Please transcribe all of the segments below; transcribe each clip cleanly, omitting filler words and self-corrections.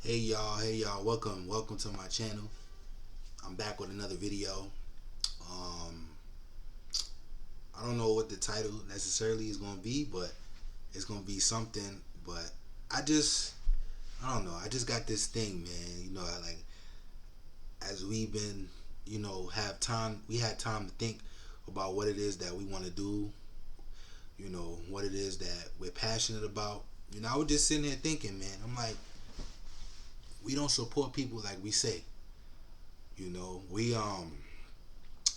Hey y'all, welcome to my channel. I'm back with another video. Um, I don't know what the title necessarily is gonna be, but it's gonna be something. But I just, I don't know. I just got this thing, man. As we've been, have time. We had time to think about what it is that we want to do. What it is that we're passionate about. I was just sitting here thinking, man. I'm like, we don't support people like we say. We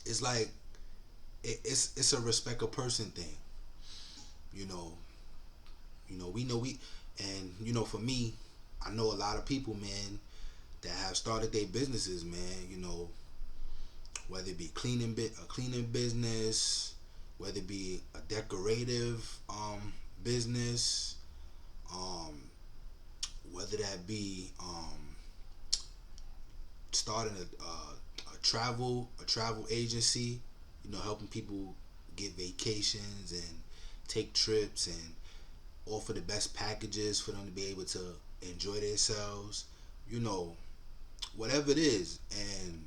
it's like it's a respect a person thing. You know, we know we and for me, I know a lot of people, man, that have started their businesses, man. Whether it be a cleaning business, whether it be a decorative business, um, whether that be starting a travel agency, helping people get vacations and take trips and offer the best packages for them to be able to enjoy themselves, you know, whatever it is. And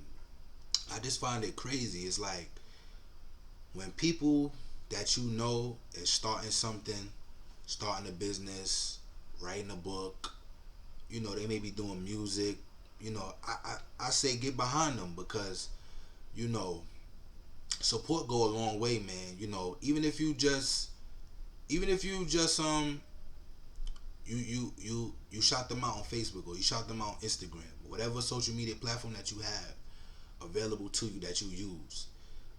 I just find it crazy. It's like when people that is starting something, starting a business, writing a book, they may be doing music, I say get behind them because, you know, support go a long way, man. Even if you just you shout them out on Facebook or you shout them out on Instagram, whatever social media platform that you have available to you that you use.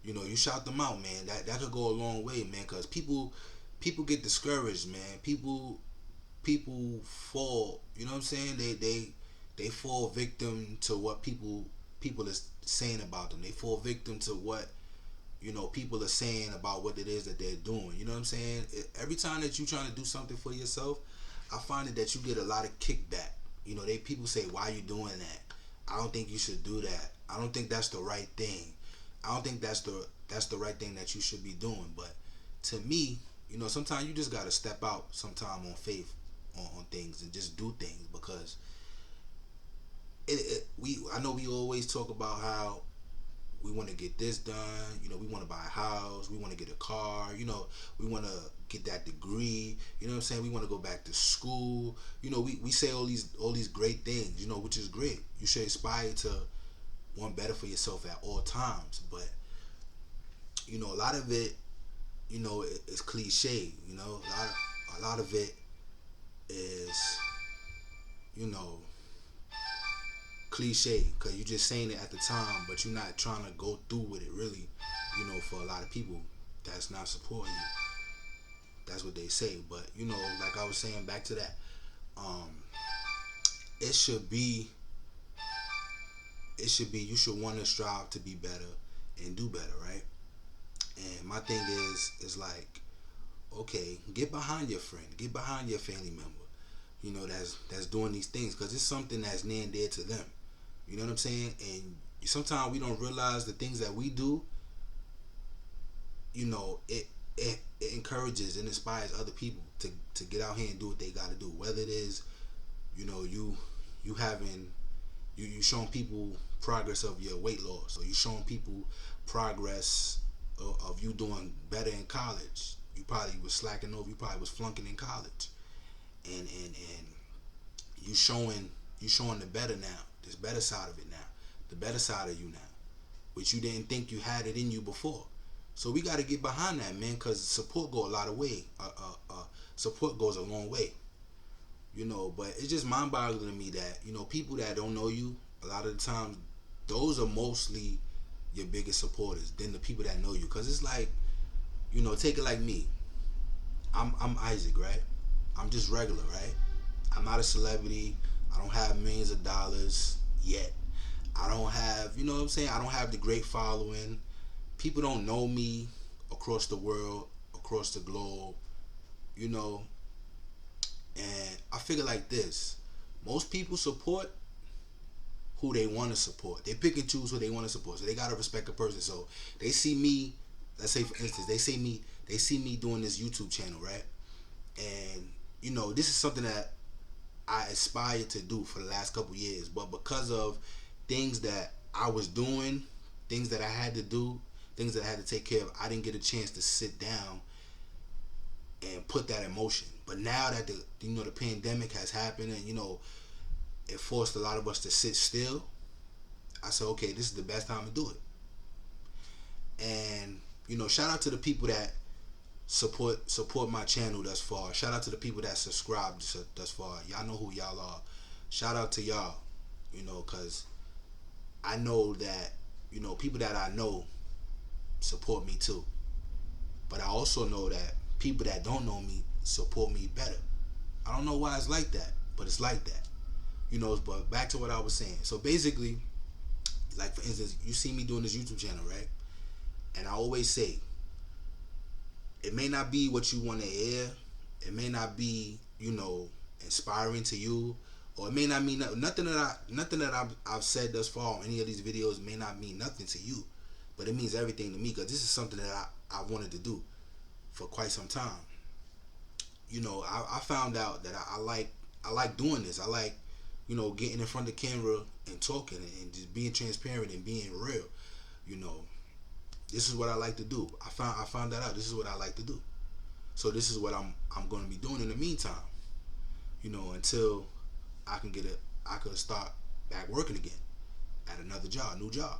You shout them out, man. That could go a long way, man. Cause people get discouraged, man. People fall. You know what I'm saying? They fall victim to what people is saying about them. They fall victim to what people are saying about what it is that they're doing. You know what I'm saying? Every time that you trying to do something for yourself, I find it that you get a lot of kickback. They people say, "Why are you doing that? I don't think you should do that. I don't think that's the right thing. I don't think that's the right thing that you should be doing." But to me, sometimes you just gotta step out sometime on faith on things and just do things because I know we always talk about how we want to get this done. We want to buy a house. We want to get a car. We want to get that degree. You know what I'm saying? We want to go back to school. We say all these great things. Which is great. You should aspire to want better for yourself at all times. But a lot of it, is cliche. A lot of it is you know cliche because you're just saying it at the time, but you're not trying to go through with it really. For a lot of people that's not supporting you, that's what they say. But like I was saying, back to that, um, it should be you should want to strive to be better and do better, right? And my thing is like, okay, get behind your friend, get behind your family member, that's doing these things because it's something that's near and dear to them. You know what I'm saying? And sometimes we don't realize the things that we do. It encourages and inspires other people to get out here and do what they got to do. Whether it is, you having you showing people progress of your weight loss, or you showing people progress of you doing better in college. You probably was slacking over. You probably was flunking in college, and you showing the better now. This better side of it now, the better side of you now, which you didn't think you had it in you before. So we got to get behind that, man, because support go a lot of way. Support goes a long way. But it's just mind-boggling to me that people that don't know you a lot of the times, those are mostly your biggest supporters than the people that know you. Because it's like, take it like me. I'm Isaac, right? I'm just regular, right? I'm not a celebrity. I don't have millions of dollars yet. I don't have, you know what I'm saying? I don't have the great following. People don't know me across the world, across the globe, you know. And I figure like this: most people support who they want to support. They pick and choose who they want to support. So they gotta respect a person. So they see me. Let's say, for instance, they see me doing this YouTube channel, right? And this is something that I aspired to do for the last couple years. But because of things that I was doing, things that I had to do, things that I had to take care of, I didn't get a chance to sit down and put that in motion. But now that the pandemic has happened, and it forced a lot of us to sit still, I said, okay, this is the best time to do it. And shout out to the people that support my channel thus far. Shout out to the people that subscribe thus far. Y'all know who y'all are. Shout out to y'all. Cause I know that people that I know support me too. But I also know that people that don't know me support me better. I don't know why it's like that, but it's like that. But back to what I was saying. So basically, like for instance, you see me doing this YouTube channel, right? And I always say, it may not be what you want to hear. It may not be, inspiring to you, or it may not mean nothing that I've said thus far on any of these videos may not mean nothing to you, but it means everything to me because this is something that I wanted to do for quite some time. I found out that I like doing this. I like, getting in front of the camera and talking and just being transparent and being real. This is what I like to do. I found that out. This is what I like to do. So this is what I'm going to be doing in the meantime. Until I could start back working again at another job, new job.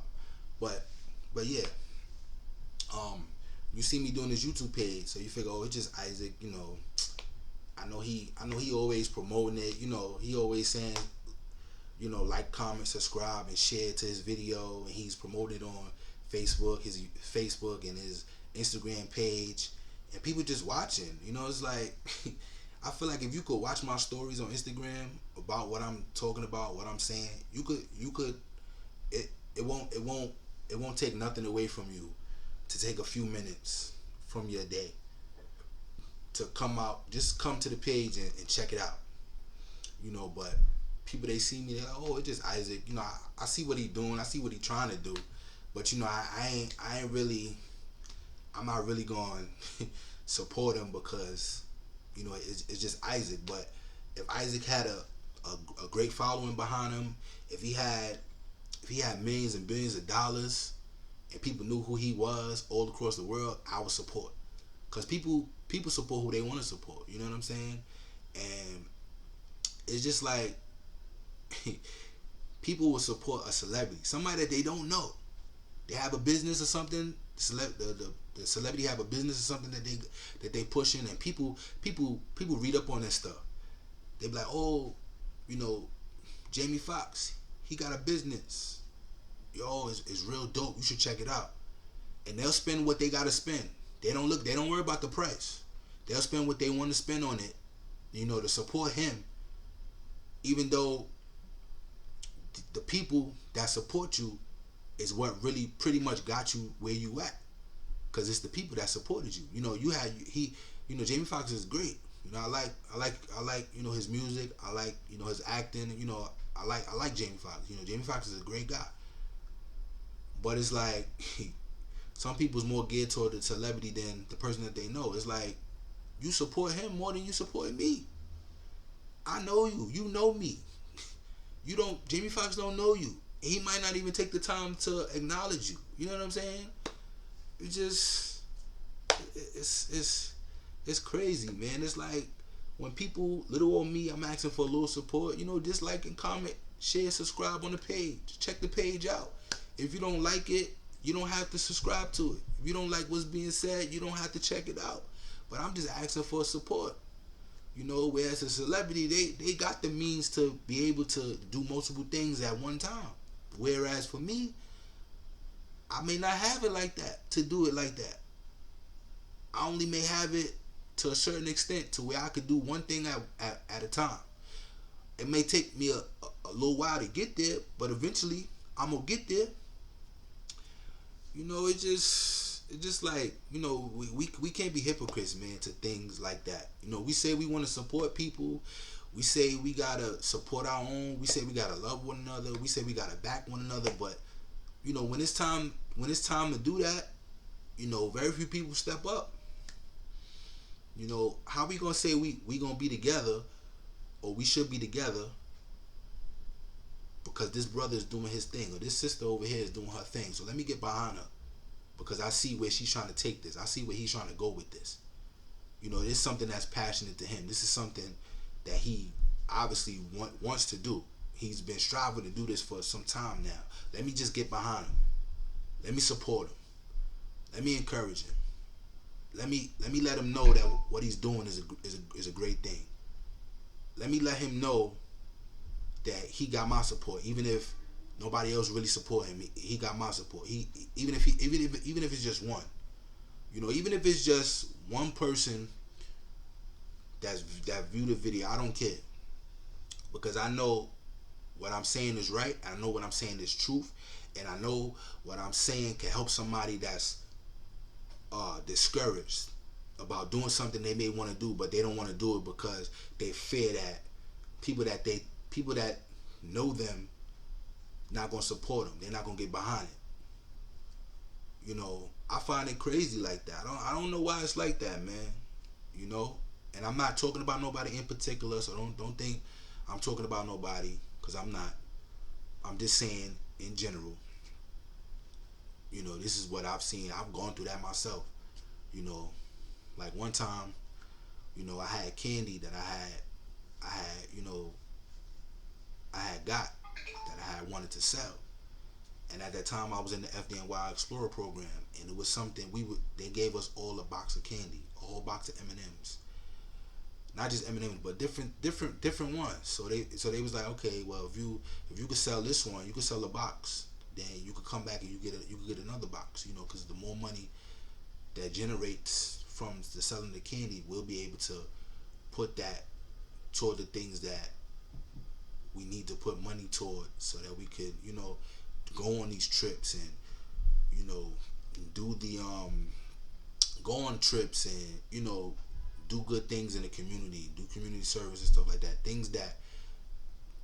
But yeah. You see me doing this YouTube page, so you figure, oh, it's just Isaac. I know he always promoting it. He always saying, like, comment, subscribe, and share to his video, and he's promoted on Facebook, his Facebook and his Instagram page, and people just watching. It's like I feel like if you could watch my stories on Instagram about what I'm talking about, what I'm saying, you could it won't take nothing away from you to take a few minutes from your day to just come to the page and check it out. But people, they see me, they're like, oh, it's just Isaac. I see what he doing, I see what he trying to do, but I'm not really going to support him because it's just Isaac. But if Isaac had a great following behind him, if he had millions and billions of dollars, and people knew who he was all across the world, I would support. Because people support who they want to support. You know what I'm saying? And it's just like people will support a celebrity, somebody that they don't know. They have a business or something. The celebrity have a business or something that they pushing, and people read up on that stuff. They be like, oh, Jamie Foxx, he got a business. Yo, it's real dope. You should check it out. And they'll spend what they gotta spend. They don't worry about the price. They'll spend what they want to spend on it, to support him. Even though the people that support you is what really pretty much got you where you at. Cause it's the people that supported you. Jamie Foxx is great. I like his music. I like his acting. I like Jamie Foxx. Jamie Foxx is a great guy. But it's like some people's more geared toward the celebrity than the person that they know. It's like you support him more than you support me. I know you. You know me. Jamie Foxx don't know you. He might not even take the time to acknowledge you. You know what I'm saying? It's crazy, man. It's like when people, little old me, I'm asking for a little support. Dislike and comment, share, subscribe on the page. Check the page out. If you don't like it, you don't have to subscribe to it. If you don't like what's being said, you don't have to check it out. But I'm just asking for support. Whereas a celebrity, they got the means to be able to do multiple things at one time. Whereas for me, I may not have it like that, to do it like that. I only may have it to a certain extent to where I could do one thing at a time. It may take me a little while to get there, but eventually I'm going to get there. It's just like, we can't be hypocrites, man, to things like that. We say we want to support people. We say we got to support our own. We say we got to love one another. We say we got to back one another. But, when it's time to do that, very few people step up. How we going to say we going to be together or we should be together because this brother is doing his thing, or this sister over here is doing her thing. So let me get behind her because I see where she's trying to take this. I see where he's trying to go with this. You know, it's something that's passionate to him. This is something that he obviously wants to do. He's been striving to do this for some time now. Let me just get behind him. Let me support him. Let me encourage him. Let him know that what he's doing is a great thing. Let me let him know that he got my support, even if nobody else really support him. He got my support. Even if it's just one, you know, even if it's just one person that viewed the video, I don't care, because I know what I'm saying is right. I know what I'm saying is truth, and I know what I'm saying can help somebody that's discouraged about doing something they may want to do, but they don't want to do it because they fear that people that know them not gonna support them. They're not gonna get behind it. You know, I find it crazy like that. I don't know why it's like that, man. You know, and I'm not talking about nobody in particular, so don't think I'm talking about nobody, because I'm not. I'm just saying in general. You know, this is what I've seen. I've gone through that myself. You know, like one time, you know, I had candy that you know, I had got that I had wanted to sell. And at that time, I was in the FDNY Explorer program, and it was something they gave us all a box of candy, a whole box of M&Ms, not just M&Ms, but different ones. So they was like, okay, well, if you could sell this one, you could sell a box, then you could come back and you could get another box, you know, because the more money that generates from the selling the candy, we'll be able to put that toward the things that we need to put money toward, so that we could, you know, go on these trips and, you know, do the go on trips and, you know, do good things in the community, do community service and stuff like that. Things that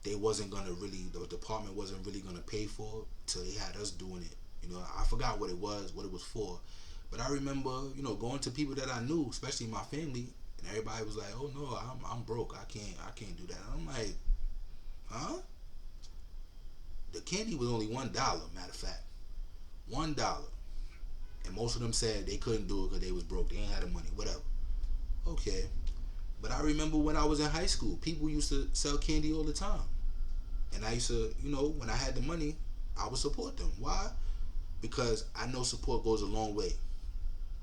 they wasn't gonna really, the department wasn't really gonna pay for till they had us doing it. You know, I forgot what it was for, but I remember, you know, going to people that I knew, especially my family, and everybody was like, "Oh no, I'm broke. I can't do that." And I'm like, huh? The candy was only $1. Matter of fact, $1, and most of them said they couldn't do it because they was broke. They ain't had the money. Whatever. Okay, but I remember when I was in high school, people used to sell candy all the time, and I used to, you know, when I had the money, I would support them. Why? Because I know support goes a long way.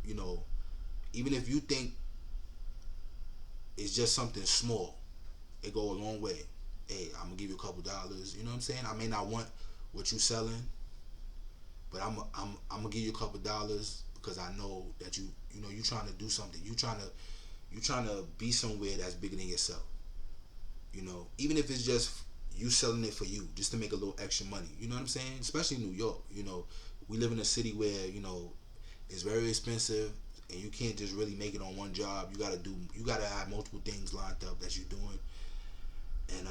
You know, even if you think it's just something small, it go a long way. Hey, I'm gonna give you a couple dollars. You know what I'm saying? I may not want what you selling, but I'm gonna give you a couple dollars because I know that you know you trying to do something. You trying to be somewhere that's bigger than yourself. You know, even if it's just you selling it for you, just to make a little extra money. You know what I'm saying? Especially New York. You know, we live in a city where, you know, it's very expensive, and you can't just really make it on one job. You gotta have multiple things lined up that you're doing, and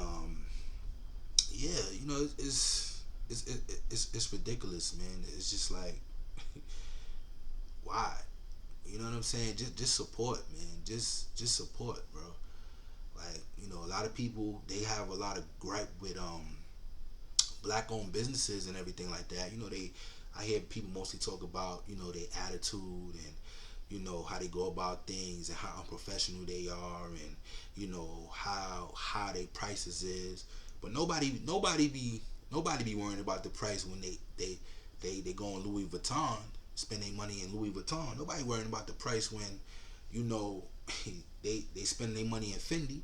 yeah, you know, it's ridiculous, man. It's just like, why? You know what I'm saying? Just support, man. Just support, bro. Like, you know, a lot of people, they have a lot of gripe with black owned businesses and everything like that. You know, I hear people mostly talk about, you know, their attitude and, you know, how they go about things and how unprofessional they are, and, you know, how high their prices is. But nobody be worrying about the price when they go on Louis Vuitton, spend their money in Louis Vuitton. Nobody worrying about the price when, you know, they spend their money in Fendi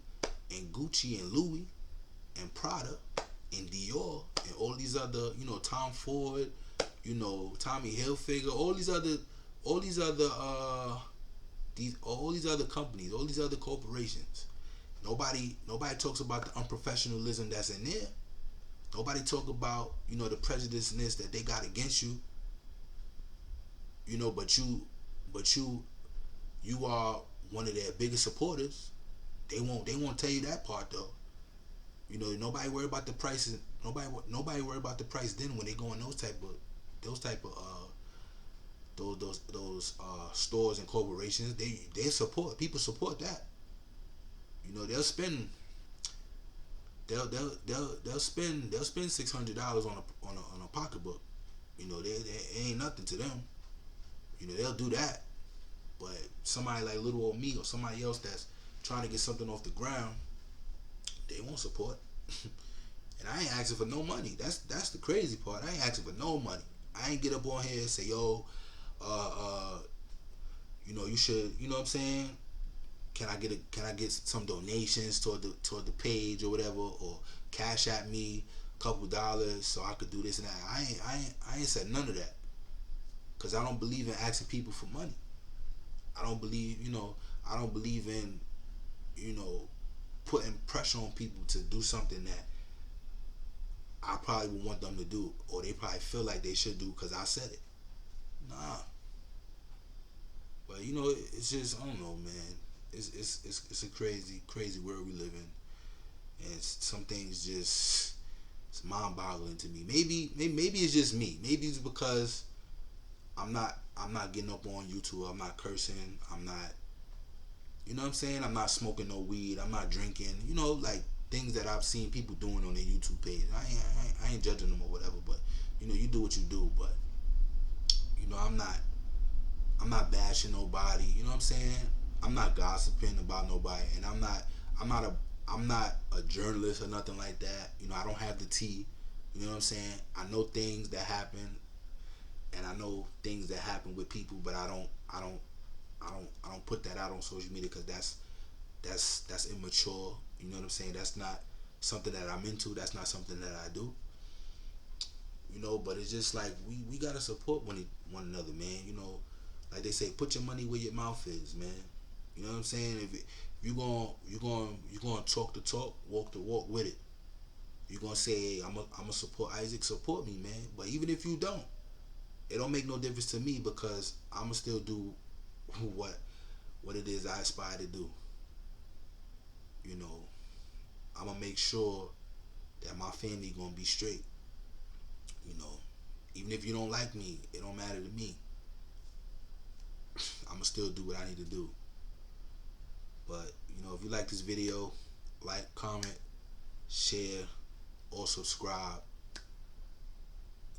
and Gucci and Louis and Prada and Dior and all these other, you know, Tom Ford, you know, Tommy Hilfiger, all these other companies, all these other corporations. Nobody talks about the unprofessionalism that's in there. Nobody talk about, you know, the prejudiceness that they got against you. You know, but you are one of their biggest supporters. They won't tell you that part though. You know, nobody worry about the prices. Nobody worry about the price then when they go in those type of stores and corporations. They support, people support that. You know, they'll spend they'll spend $600 on a pocketbook. You know, they ain't nothing to them. You know, they'll do that. But somebody like little old me or somebody else that's trying to get something off the ground, they won't support. And I ain't asking for no money. That's the crazy part. I ain't asking for no money. I ain't get up on here and say, yo, uh, uh, you should, you know what I'm saying? Can I get some donations toward the page or whatever, or cash at me a couple dollars so I could do this and that. I ain't said none of that, because I don't believe in asking people for money. I don't believe in you know putting pressure on people to do something that I probably would want them to do, or they probably feel like they should do because I said it. Nah, but it's just, I don't know, man. It's a crazy world we live in, and some things just, it's mind-boggling to me. Maybe it's just me. Maybe it's because I'm not getting up on YouTube. I'm not cursing. I'm not, you know what I'm saying? I'm not smoking no weed. I'm not drinking. Like things that I've seen people doing on their YouTube page. I ain't judging them or whatever, but you do what you do. But I'm not bashing nobody. You know what I'm saying? I'm not gossiping about nobody, and I'm not a journalist or nothing like that. I don't have the tea. You know what I'm saying? I know things that happen, and I know things that happen with people, but I don't put that out on social media, because that's immature. You know what I'm saying? That's not something that I'm into. That's not something that I do. But it's just like we gotta support one another, man. Like they say, put your money where your mouth is, man. You know what I'm saying? If you gonna talk the talk, walk the walk with it. You're gonna say, hey, I'm a support Isaac, support me, man. But even if you don't, it don't make no difference to me, because I'ma still do what it is I aspire to do. You know, I'm gonna make sure that my family gonna be straight. You know, even if you don't like me, it don't matter to me. I'm gonna still do what I need to do. But if you like this video, like, comment, share, or subscribe.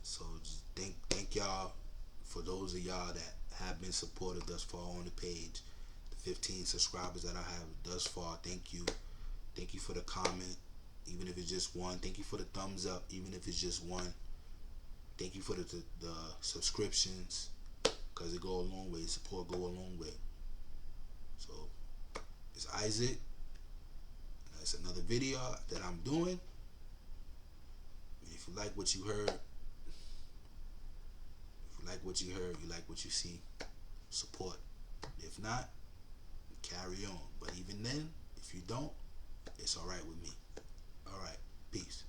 So just thank y'all, for those of y'all that have been supportive thus far on the page. The 15 subscribers that I have thus far, thank you. Thank you for the comment, even if it's just one. Thank you for the thumbs up, even if it's just one. Thank you for the subscriptions, because it go a long way. Support go a long way. So it's Isaac. That's another video that I'm doing. And if you like what you heard, you like what you see, support. If not, carry on. But even then, if you don't, it's alright with me. Alright, peace.